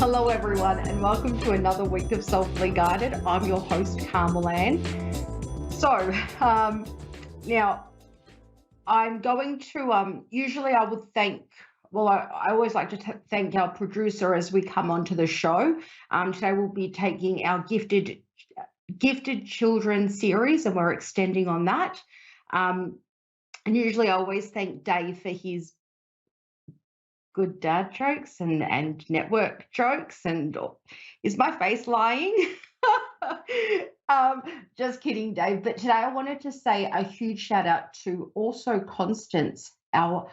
Hello, everyone, and welcome to another week of Soulfully Guided. I'm your host, Carmel-Anne. So, now I'm going to, usually I would thank, I always like to thank our producer as we come onto the show. Today we'll be taking our gifted children series, and we're extending on that. And usually I always thank Dave for his good dad jokes and network jokes. And is my face lying? Just kidding, Dave. But today I wanted to say a huge shout out to also Constance, our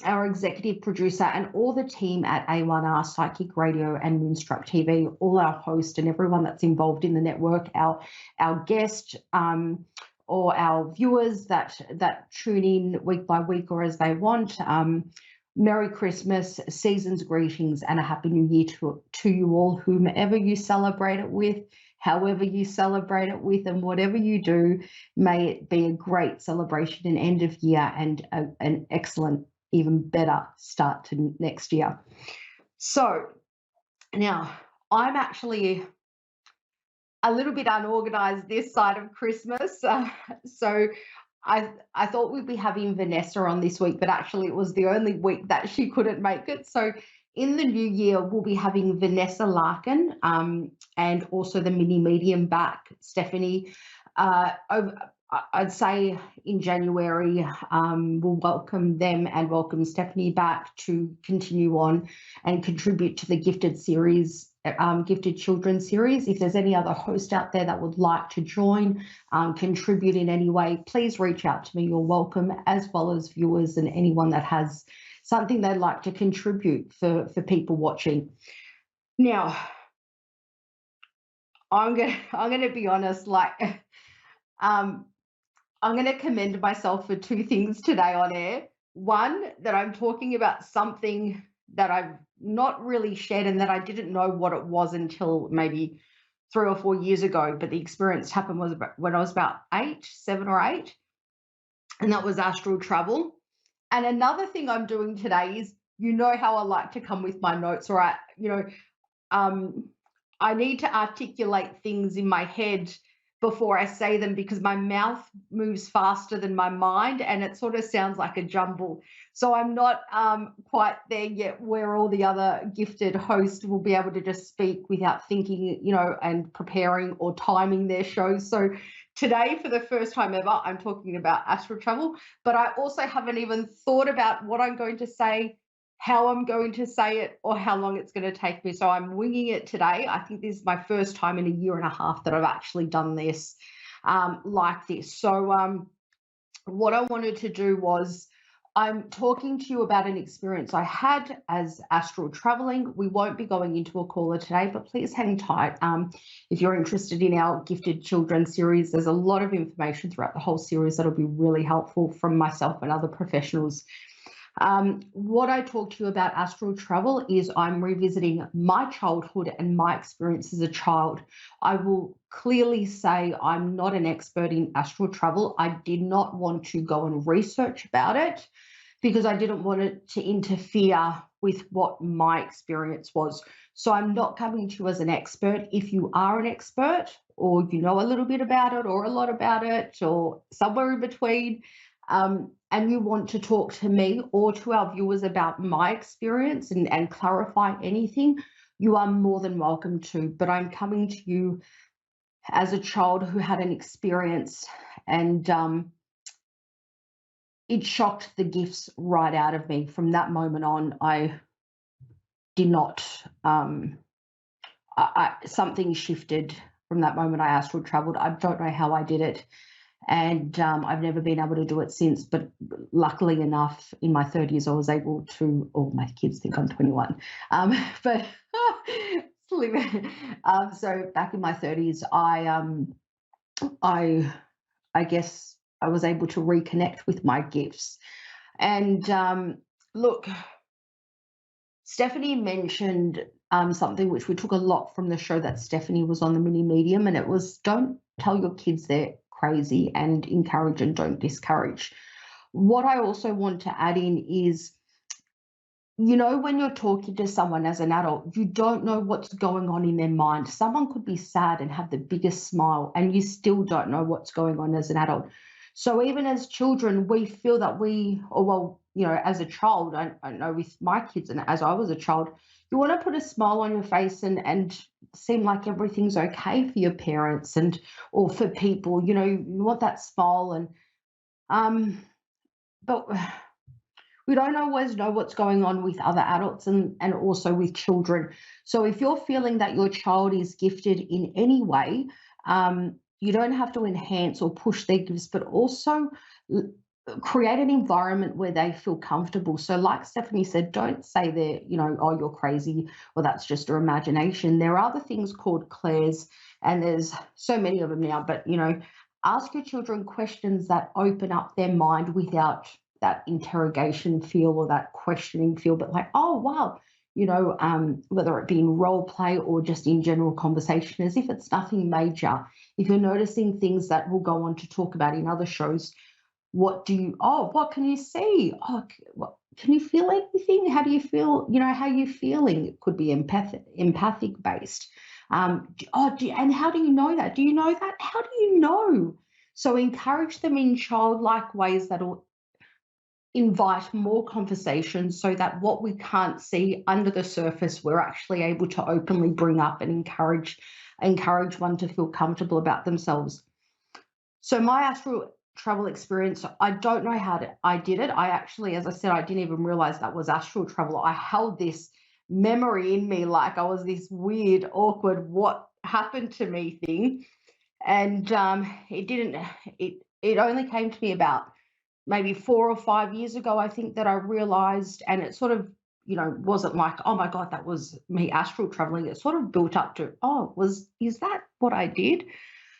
executive producer, and all the team at A1R Psychic Radio and Moonstruck TV, all our hosts and everyone that's involved in the network, our guest, or our viewers that tune in week by week or as they want. Merry Christmas, season's greetings, and a Happy New Year to you all, whomever you celebrate it with, however you celebrate it with, and whatever you do, may it be a great celebration and end of year and an excellent, even better start to next year. So now I'm actually a little bit unorganized this side of Christmas. So I thought we'd be having Vanessa on this week, but actually it was the only week that she couldn't make it. So in the new year, we'll be having Vanessa Larkin and also the mini medium back, Stephanie. I'd say in January, we'll welcome them and welcome Stephanie back to continue on and contribute to the gifted series, gifted children series. If there's any other host out there that would like to join, contribute in any way, please reach out to me. You're welcome, as well as viewers and anyone that has something they'd like to contribute for people watching. Now, I'm gonna be honest, I'm going to commend myself for two things today on air. One, that I'm talking about something that I've not really shared and that I didn't know what it was until maybe 3 or 4 years ago. But the experience happened when I was about 7 or 8. And that was astral travel. And another thing I'm doing today is, you know how I like to come with my notes, or I need to articulate things in my head before I say them, because my mouth moves faster than my mind and it sort of sounds like a jumble. So I'm not quite there yet where all the other gifted hosts will be able to just speak without thinking, and preparing or timing their shows. So today, for the first time ever, I'm talking about astral travel, but I also haven't even thought about what I'm going to say, how I'm going to say it, or how long it's going to take me. So I'm winging it today. I think this is my first time in 1.5 years that I've actually done this like this. So what I wanted to do was, I'm talking to you about an experience I had as astral traveling. We won't be going into a caller today, but please hang tight. If you're interested in our Gifted Children series, there's a lot of information throughout the whole series that'll be really helpful from myself and other professionals. What I talk to you about astral travel is I'm revisiting my childhood and my experience as a child. I will clearly say I'm not an expert in astral travel. I did not want to go and research about it because I didn't want it to interfere with what my experience was. So I'm not coming to you as an expert. If you are an expert, or you know a little bit about it or a lot about it or somewhere in between, and you want to talk to me or to our viewers about my experience and clarify anything, you are more than welcome to. But I'm coming to you as a child who had an experience, and it shocked the gifts right out of me. From that moment on, I did not, something shifted from that moment I astral traveled. I don't know how I did it. And I've never been able to do it since, but luckily enough, in my 30s, I was able to. All my kids think I'm 21, but so back in my 30s, I guess I was able to reconnect with my gifts. And look, Stephanie mentioned something which we took a lot from the show that Stephanie was on, the mini medium, and it was, don't tell your kids they're crazy, and encourage and don't discourage. What I also want to add in is when you're talking to someone as an adult, you don't know what's going on in their mind. Someone could be sad and have the biggest smile, and you still don't know what's going on as an adult. So even as children, we feel that or well, as a child, I know with my kids and as I was a child, you want to put a smile on your face and seem like everything's okay for your parents and or for people. You want that smile um, but we don't always know what's going on with other adults and also with children. So if you're feeling that your child is gifted in any way, you don't have to enhance or push their gifts, but also l- create an environment where they feel comfortable. So like Stephanie said, don't say they're, oh, you're crazy or that's just your imagination. There are other things called clairs, and there's so many of them now, but ask your children questions that open up their mind without that interrogation feel or that questioning feel, but like, oh wow, whether it be in role play or just in general conversation, as if it's nothing major. If you're noticing things that we'll go on to talk about in other shows, what can you see? Oh, what, can you feel anything? How do you feel? How you feeling? It could be empathic based. And how do you know that? Do you know that? How do you know? So encourage them in childlike ways that'll invite more conversations so that what we can't see under the surface, we're actually able to openly bring up and encourage one to feel comfortable about themselves. So my astral travel experience, I don't know I did it. I actually, as I said, I didn't even realize that was astral travel. I held this memory in me like I was this weird, awkward, what happened to me thing. And it didn't, it only came to me about maybe 4 or 5 years ago, I think, that I realized, and it sort of, wasn't like, oh my God, that was me astral traveling. It sort of built up to, is that what I did?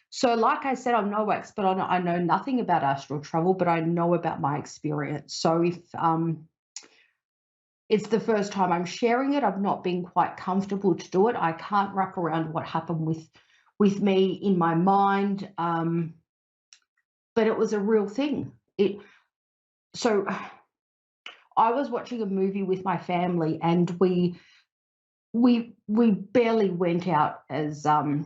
So, like I said, I'm no expert on it. I know nothing about astral travel, but I know about my experience. So, if it's the first time I'm sharing it, I've not been quite comfortable to do it. I can't wrap around what happened with me in my mind, but it was a real thing. So I was watching a movie with my family, and we barely went out as all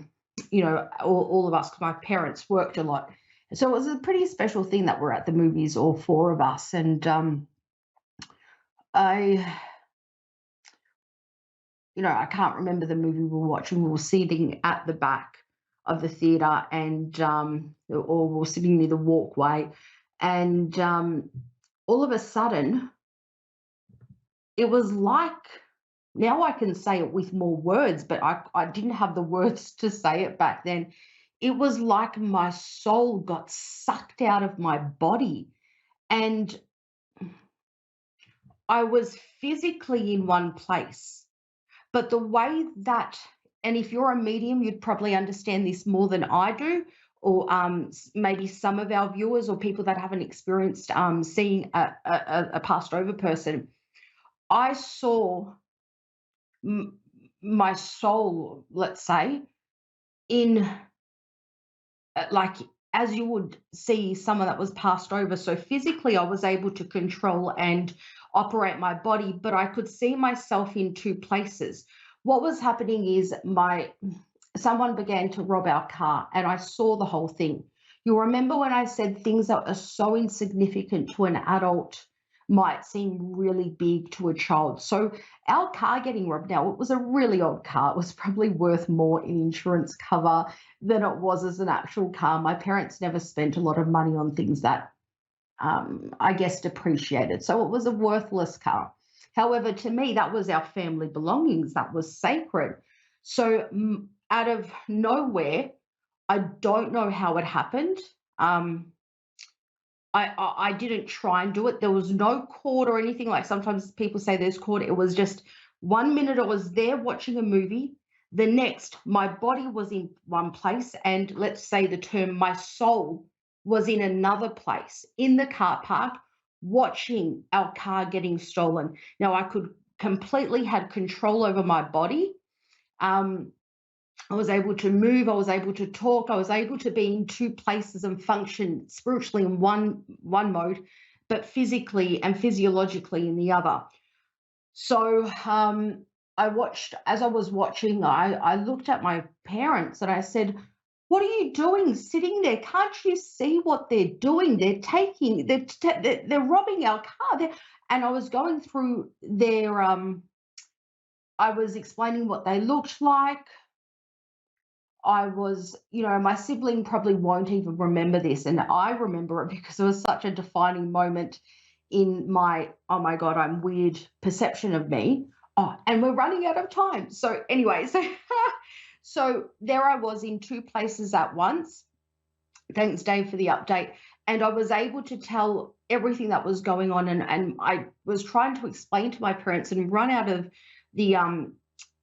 of us, 'cause my parents worked a lot. So it was a pretty special thing that we're at the movies, all four of us. And I I can't remember the movie we were watching. We were sitting at the back of the theater, and or we were sitting near the walkway, and all of a sudden it was like, now I can say it with more words, but I didn't have the words to say it back then. It was like my soul got sucked out of my body, and I was physically in one place. But the way that, and if you're a medium, you'd probably understand this more than I do, or maybe some of our viewers or people that haven't experienced seeing a passed over person. I saw my soul, let's say, in like as you would see someone that was passed over. So physically, I was able to control and operate my body, but I could see myself in two places. What was happening is someone began to rob our car, and I saw the whole thing. You'll remember when I said things that are so insignificant to an adult might seem really big to a child. So our car getting robbed, now it was a really old car. It was probably worth more in insurance cover than it was as an actual car. My parents never spent a lot of money on things that I guess depreciated. So it was a worthless car. However, to me, that was our family belongings. That was sacred. So out of nowhere, I don't know how it happened. I didn't try and do it. There was no cord or anything, like sometimes people say there's cord. It was just 1 minute I was there watching a movie. The next, my body was in one place, and let's say the term, my soul was in another place in the car park watching our car getting stolen. Now I could completely had control over my body. I was able to move, I was able to talk, I was able to be in two places and function spiritually in one mode, but physically and physiologically in the other. So I watched, as I was watching, I looked at my parents and I said, "What are you doing sitting there? Can't you see what they're doing? They're robbing our car." And I was going through their, I was explaining what they looked like. I was, my sibling probably won't even remember this. And I remember it because it was such a defining moment in my, oh my God, I'm weird perception of me. Oh, and we're running out of time. So, anyway, so there I was in two places at once. Thanks, Dave, for the update. And I was able to tell everything that was going on. And I was trying to explain to my parents and run out of the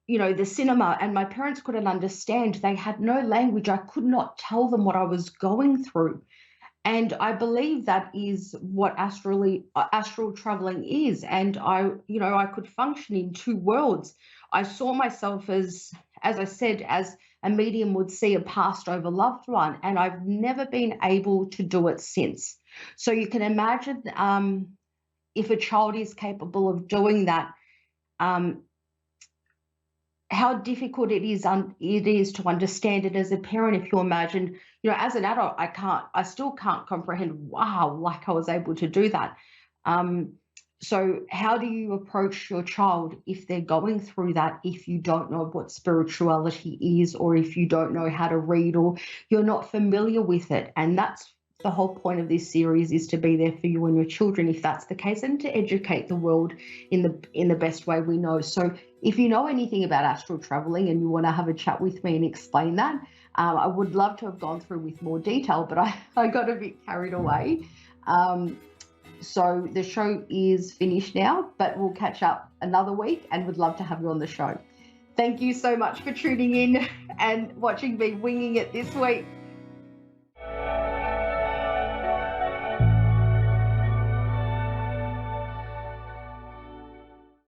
the cinema, and my parents couldn't understand. They had no language. I could not tell them what I was going through. And I believe that is what astral traveling is. And I could function in two worlds. I saw myself as I said, as a medium would see a passed over loved one, and I've never been able to do it since. So you can imagine, if a child is capable of doing that, um, how difficult it is to understand it as a parent. If you imagine, as an adult, I still can't comprehend, wow, like I was able to do that. So how do you approach your child if they're going through that, if you don't know what spirituality is, or if you don't know how to read, or you're not familiar with it? And that's the whole point of this series, is to be there for you and your children if that's the case, and to educate the world in the best way we know. So if you know anything about astral traveling and you want to have a chat with me and explain that, I would love to have gone through with more detail, but I got a bit carried away. So the show is finished now, but we'll catch up another week and would love to have you on the show. Thank you so much for tuning in and watching me winging it this week.